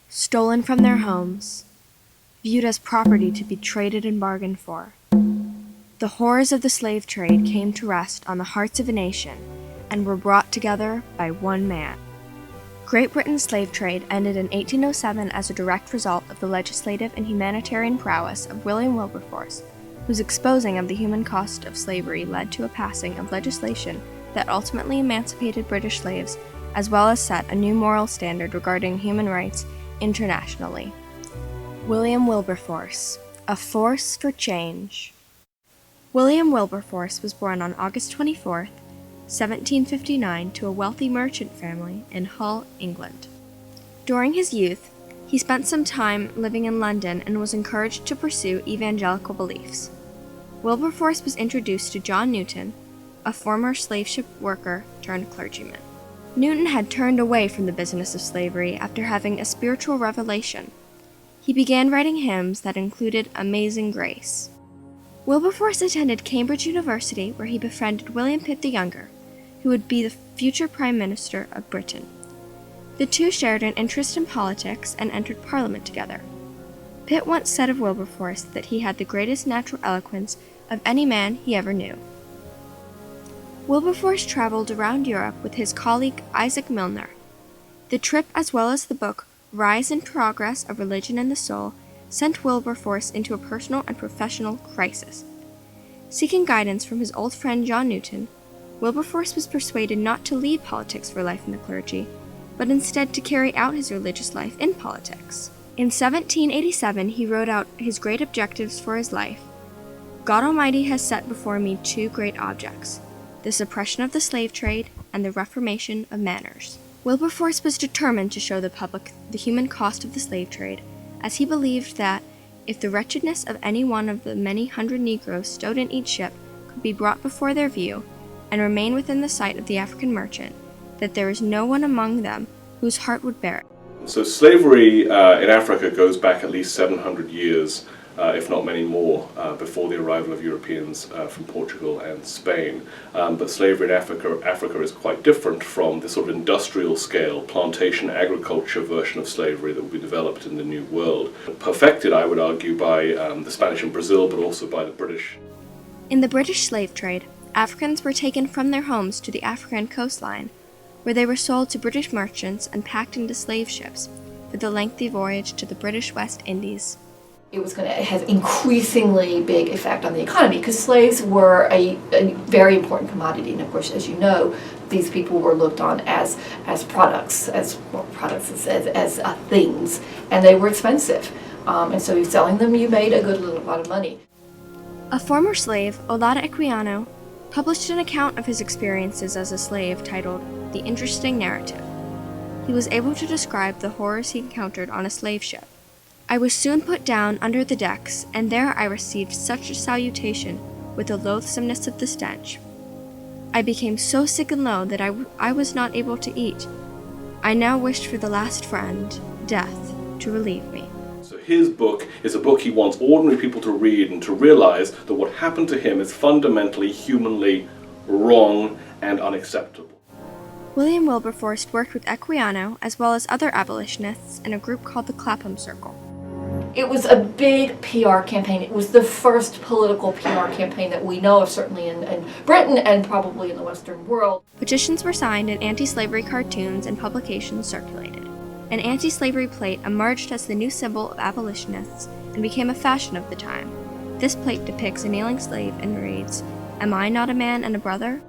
stolen from their homes, viewed as property to be traded and bargained for. The horrors of the slave trade came to rest on the hearts of a nation and were brought together by one man. Great Britain's slave trade ended in 1807 as a direct result of the legislative and humanitarian prowess of William Wilberforce, whose exposing of the human cost of slavery led to a passing of legislation that ultimately emancipated British slaves, as well as set a new moral standard regarding human rights internationally. William Wilberforce, a force for change. William Wilberforce was born on August 24, 1759, to a wealthy merchant family in Hull, England. During his youth, he spent some time living in London and was encouraged to pursue evangelical beliefs. Wilberforce was introduced to John Newton, a former slave ship worker turned clergyman. Newton had turned away from the business of slavery after having a spiritual revelation. He began writing hymns that included Amazing Grace. Wilberforce attended Cambridge University, where he befriended William Pitt the Younger, who would be the future Prime Minister of Britain. The two shared an interest in politics and entered Parliament together. Pitt once said of Wilberforce that he had the greatest natural eloquence of any man he ever knew. Wilberforce traveled around Europe with his colleague Isaac Milner. The trip, as well as the book Rise and Progress of Religion and the Soul, sent Wilberforce into a personal and professional crisis. Seeking guidance from his old friend John Newton, Wilberforce was persuaded not to leave politics for life in the clergy, but instead to carry out his religious life in politics. In 1787, he wrote out his great objectives for his life. God Almighty has set before me two great objects: the suppression of the slave trade and the reformation of manners. Wilberforce was determined to show the public the human cost of the slave trade, as he believed that, if the wretchedness of any one of the many hundred Negroes stowed in each ship could be brought before their view, and remain within the sight of the African merchant, that there is no one among them whose heart would bear it. So slavery in Africa goes back at least 700 years, if not many more, before the arrival of Europeans from Portugal and Spain. But slavery in Africa is quite different from the sort of industrial scale, plantation agriculture version of slavery that will be developed in the New World. Perfected, I would argue, by the Spanish in Brazil, but also by the British. In the British slave trade, Africans were taken from their homes to the African coastline, where they were sold to British merchants and packed into slave ships for the lengthy voyage to the British West Indies. It was going to have increasingly big effect on the economy because slaves were a very important commodity, and of course, as you know, these people were looked on as products, as things, and they were expensive. And so selling them, you made a lot of money. A former slave, Olaudah Equiano, published an account of his experiences as a slave titled The Interesting Narrative. He was able to describe the horrors he encountered on a slave ship. I was soon put down under the decks, and there I received such a salutation with the loathsomeness of the stench. I became so sick and low that I was not able to eat. I now wished for the last friend, death, to relieve me. So his book is a book he wants ordinary people to read and to realize that what happened to him is fundamentally, humanly wrong and unacceptable. William Wilberforce worked with Equiano as well as other abolitionists in a group called the Clapham Circle. It was a big PR campaign. It was the first political PR campaign that we know of, certainly in Britain and probably in the Western world. Petitions were signed and anti-slavery cartoons and publications circulated. An anti-slavery plate emerged as the new symbol of abolitionists and became a fashion of the time. This plate depicts a kneeling slave and reads, "Am I not a man and a brother?"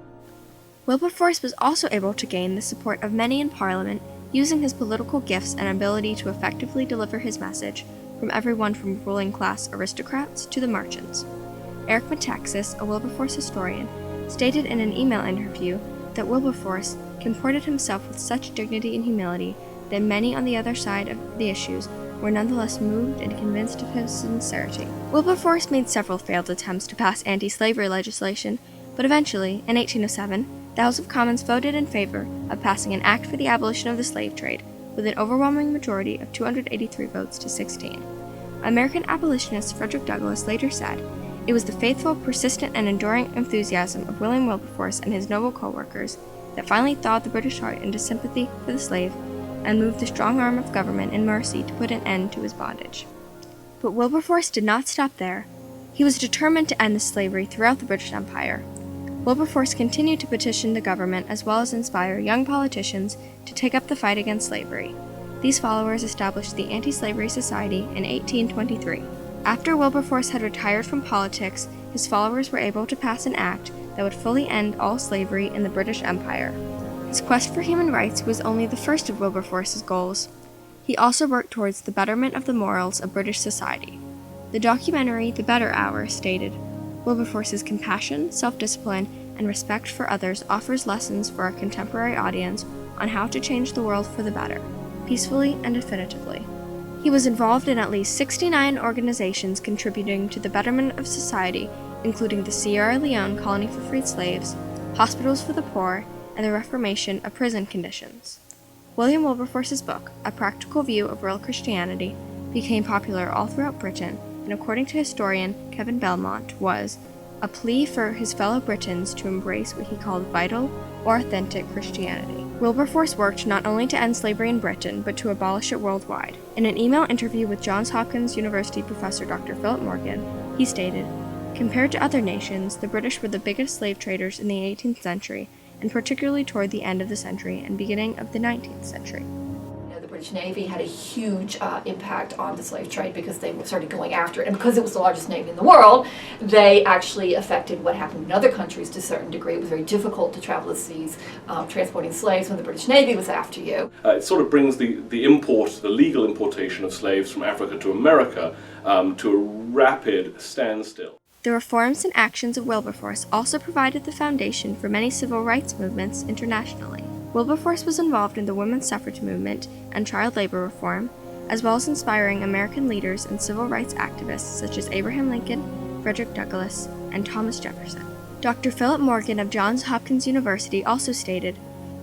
Wilberforce was also able to gain the support of many in Parliament, using his political gifts and ability to effectively deliver his message from everyone from ruling class aristocrats to the merchants. Eric Metaxas, a Wilberforce historian, stated in an email interview that Wilberforce comported himself with such dignity and humility that many on the other side of the issues were nonetheless moved and convinced of his sincerity. Wilberforce made several failed attempts to pass anti-slavery legislation, but eventually, in 1807, the House of Commons voted in favor of passing an act for the abolition of the slave trade, with an overwhelming majority of 283 votes to 16. American abolitionist Frederick Douglass later said, "It was the faithful, persistent, and enduring enthusiasm of William Wilberforce and his noble co-workers that finally thawed the British heart into sympathy for the slave and moved the strong arm of government in mercy to put an end to his bondage. But Wilberforce did not stop there. He was determined to end the slavery throughout the British Empire. Wilberforce continued to petition the government as well as inspire young politicians to take up the fight against slavery. These followers established the Anti-Slavery Society in 1823. After Wilberforce had retired from politics, his followers were able to pass an act that would fully end all slavery in the British Empire. His quest for human rights was only the first of Wilberforce's goals. He also worked towards the betterment of the morals of British society. The documentary The Better Hour stated, Wilberforce's compassion, self-discipline, and respect for others offers lessons for our contemporary audience on how to change the world for the better, peacefully and definitively. He was involved in at least 69 organizations contributing to the betterment of society, including the Sierra Leone Colony for Freed Slaves, hospitals for the poor, and the reformation of prison conditions. William Wilberforce's book, A Practical View of Real Christianity, became popular all throughout Britain, and according to historian Kevin Belmont, was a plea for his fellow Britons to embrace what he called vital or authentic Christianity. Wilberforce worked not only to end slavery in Britain, but to abolish it worldwide. In an email interview with Johns Hopkins University professor Dr. Philip Morgan, he stated, "Compared to other nations, the British were the biggest slave traders in the 18th century, and particularly toward the end of the century and beginning of the 19th century. The British Navy had a huge impact on the slave trade because they started going after it. And because it was the largest navy in the world, they actually affected what happened in other countries to a certain degree. It was very difficult to travel the seas transporting slaves when the British Navy was after you. It sort of brings the legal importation of slaves from Africa to America to a rapid standstill. The reforms and actions of Wilberforce also provided the foundation for many civil rights movements internationally. Wilberforce was involved in the women's suffrage movement and child labor reform, as well as inspiring American leaders and civil rights activists such as Abraham Lincoln, Frederick Douglass, and Thomas Jefferson. Dr. Philip Morgan of Johns Hopkins University also stated,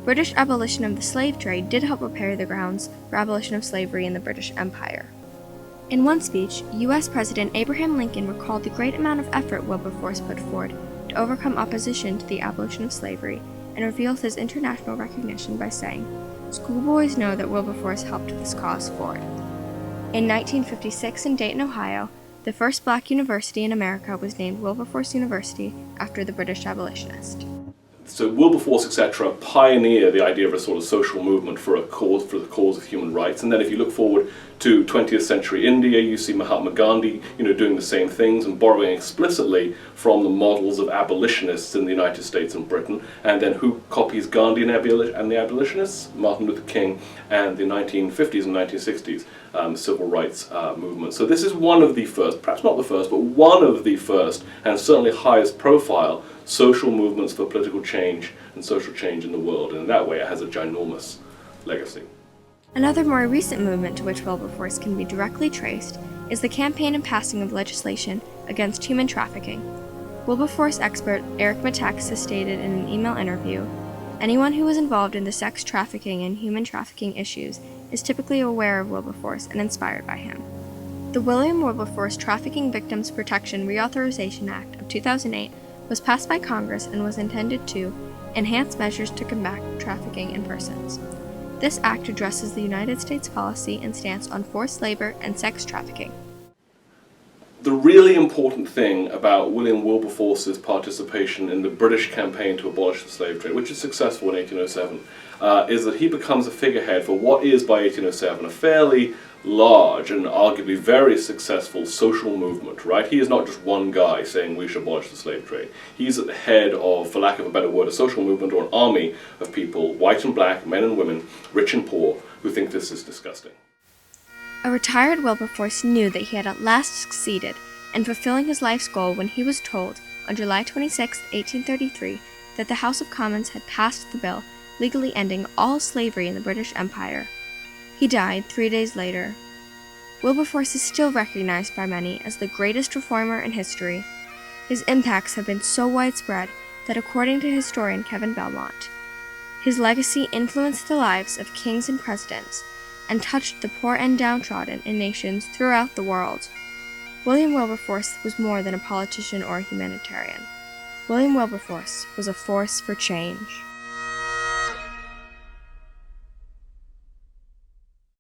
British abolition of the slave trade did help prepare the grounds for abolition of slavery in the British Empire. In one speech, U.S. President Abraham Lincoln recalled the great amount of effort Wilberforce put forward to overcome opposition to the abolition of slavery, and revealed his international recognition by saying, "Schoolboys know that Wilberforce helped this cause forward." In 1956 in Dayton, Ohio, the first black university in America was named Wilberforce University after the British abolitionist. So Wilberforce, etc., pioneer the idea of a sort of social movement for the cause of human rights. And then if you look forward to 20th century India, you see Mahatma Gandhi, doing the same things and borrowing explicitly from the models of abolitionists in the United States and Britain. And then who copies Gandhi and the abolitionists? Martin Luther King and the 1950s and 1960s civil rights movement. So this is one of the first, perhaps not the first, but one of the first, and certainly highest profile, social movements for political change and social change in the world, and in that way it has a ginormous legacy. Another more recent movement to which Wilberforce can be directly traced is the campaign and passing of legislation against human trafficking. Wilberforce expert Eric Metaxas has stated in an email interview, "Anyone who is involved in the sex trafficking and human trafficking issues is typically aware of Wilberforce and inspired by him." The William Wilberforce Trafficking Victims Protection Reauthorization Act of 2008 was passed by Congress and was intended to enhance measures to combat trafficking in persons. This act addresses the United States policy and stance on forced labor and sex trafficking. The really important thing about William Wilberforce's participation in the British campaign to abolish the slave trade, which is successful in 1807, is that he becomes a figurehead for what is, by 1807, a fairly large and arguably very successful social movement, right? He is not just one guy saying we should abolish the slave trade. He's at the head of, for lack of a better word, a social movement or an army of people, white and black, men and women, rich and poor, who think this is disgusting. A retired Wilberforce knew that he had at last succeeded in fulfilling his life's goal when he was told on July 26, 1833, that the House of Commons had passed the bill legally ending all slavery in the British Empire. He died 3 days later. Wilberforce is still recognized by many as the greatest reformer in history. His impacts have been so widespread that, according to historian Kevin Belmont, his legacy influenced the lives of kings and presidents and touched the poor and downtrodden in nations throughout the world. William Wilberforce was more than a politician or a humanitarian. William Wilberforce was a force for change.